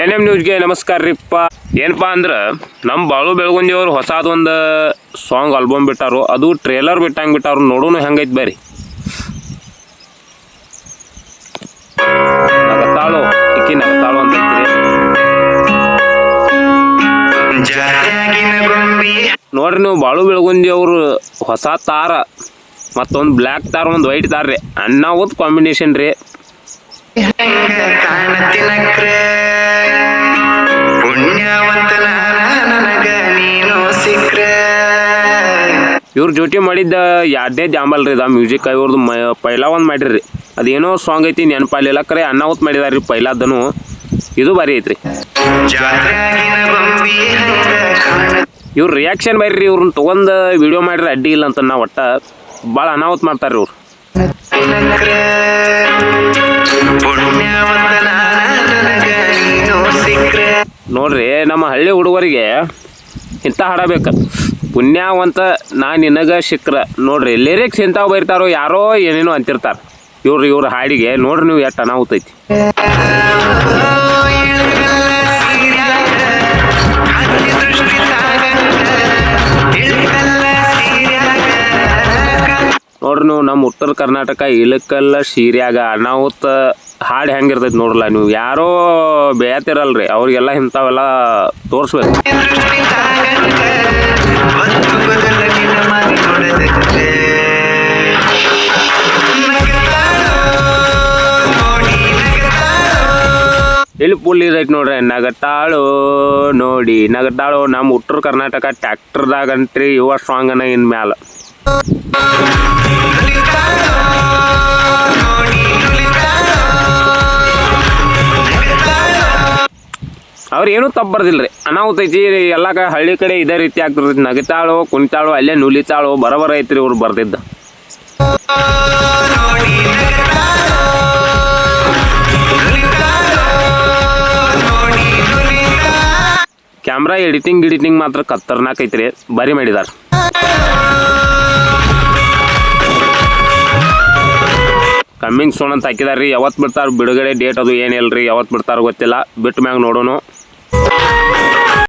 NM ನ್ಯೂಸ್ಗೆ ನಮಸ್ಕಾರ ರೀಪ್ಪ. ಏನಪ್ಪ ಅಂದ್ರೆ ನಮ್ಮ ಬಾಳು ಬೆಳಗುಂದಿ ಅವರು ಹೊಸದೊಂದು ಸಾಂಗ್ ಆಲ್ಬಮ್ ಬಿಟ್ಟಾರು. ಅದು ಟ್ರೇಲರ್ ಬಿಟ್ಟಂಗೆ ಬಿಟ್ಟಾರು. ನೋಡೋಣ ಹೆಂಗೈತೆ ಬರ್ರಿ. ನಗತಾಳು ಇಕ್ಕಿ ನಗತಾಳು ಅಂತ ನೋಡ್ರಿ ನೀವು. ಬಾಳು ಬೆಳಗುಂದಿ ಅವರು ಹೊಸ ತಾರ ಮತ್ತೊಂದು ಬ್ಲ್ಯಾಕ್ ತಾರ ಒಂದು ವೈಟ್ ತಾರ ರೀ. ಅಣ್ಣಾವತ್ ಕಾಂಬಿನೇಷನ್ ರೀ. ಇವ್ರ ಜೊತೆ ಮಾಡಿದ್ದ ಎರಡನೇ ಜಾಂಬಲ್ ರೀ. ಮ್ಯೂಸಿಕ್ ಇವ್ರದ್ದು ಪೈಲಾ ಒಂದು ಮಾಡಿರಿ. ಅದೇನೋ ಸಾಂಗ್ ಐತಿ ನೆನಪಾಲಿಲ್ಲ. ಕರೆ ಅಣ್ಣಾವತ್ ಮಾಡಿದಾರ್ರಿ ಪೈಲಾದನು. ಇದು ಭಾರಿ ಐತ್ರಿ. ಇವ್ರ ರಿಯಾಕ್ಷನ್ ಬರ್ರಿ. ಇವ್ರನ್ನ ತೊಗೊಂಡು ವಿಡಿಯೋ ಮಾಡಿರಿ ಅಡ್ಡಿ ಇಲ್ಲ ಅಂತ ನಾವು ಒಟ್ಟ ಭಾಳ ಅನಾಹುತ ಮಾಡ್ತಾರ್ರಿ ಇವ್ರು. ನೋಡ್ರಿ ನಮ್ಮ ಹಳ್ಳಿ ಹುಡುಗರಿಗೆ ಇಂಥ ಹಾಡಬೇಕು. ಪುಣ್ಯವಂತ ನಾ ನಿನಗ ಶಿಕ್ರ. ನೋಡ್ರಿ ಲಿರಿಕ್ಸ್ ಇಂಥವು ಬೈರ್ತಾರೋ ಯಾರೋ ಏನೇನೋ ಅಂತಿರ್ತಾರೆ. ಇವ್ರ ಹಾಡಿಗೆ ನೋಡ್ರಿ ನೀವು ಎಷ್ಟು ಅನಾಹುತ ಐತಿ. ನೋಡ್ರಿ ನೀವು ನಮ್ಮ ಉತ್ತರ ಕರ್ನಾಟಕ ಇಳಕಲ್ಲ ಸೀರ್ಯಾಗ ಅನಾಹುತ ಹಾಡು ಹೆಂಗಿರ್ತೈತಿ ನೋಡ್ರಲ್ಲ. ನೀವು ಯಾರೋ ಬೇಯತಿರಲ್ರಿ ಅವ್ರಿಗೆಲ್ಲ ಇಂಥವೆಲ್ಲ ತೋರಿಸ್ಬೇಕು. ಇಲ್ಲಿ ಪುಲ್ ಇದೈತಿ ನೋಡ್ರಿ. ನಗತಾಳು ನೋಡಿ ನಗತಾಳು. ನಮ್ಮ ಉತ್ತರ ಕರ್ನಾಟಕ ಟ್ಯಾಕ್ಟರ್ದಾಗಂತ್ರಿ ಯುವ ಸಾಂಗನ ಇನ್ ಮ್ಯಾಲ. ಅವ್ರು ಏನೂ ತಪ್ಪು ಬರ್ದಿಲ್ರಿ. ಅನಾಹುತ ಐತಿ ಎಲ್ಲ ಹಳ್ಳಿ ಕಡೆ ಇದೇ ರೀತಿ ಆಗ್ತಿರ್ತೈತಿ. ನಗತಾಳು ಕುಣಿತಾಳು ಅಲ್ಲೇ ನುಲಿತಾಳು ಬರಬರ ಐತ್ರಿ ಇವ್ರು ಬರ್ದಿದ್ದ. ಕ್ಯಾಮ್ರಾ ಎಡಿಟಿಂಗ್ ಮಾತ್ರ ಖತರ್ನಾಕ್ ಐತ್ರಿ. ಬರಿ ಮಾಡಿದಾರ. ಕಮ್ಮಿಂಗ್ ಸೋನ್ ಅಂತ ಹಾಕಿದಾರ್ರಿ. ಯಾವತ್ತು ಬಿಡ್ತಾರ ಬಿಡುಗಡೆ ಡೇಟ್ ಅದು ಏನಿಲ್ರಿ. ಯಾವತ್ತು ಬಿಡ್ತಾರ ಗೊತ್ತಿಲ್ಲ. ಬಿಟ್ಟ ಮ್ಯಾಗ ನೋಡೋಣ.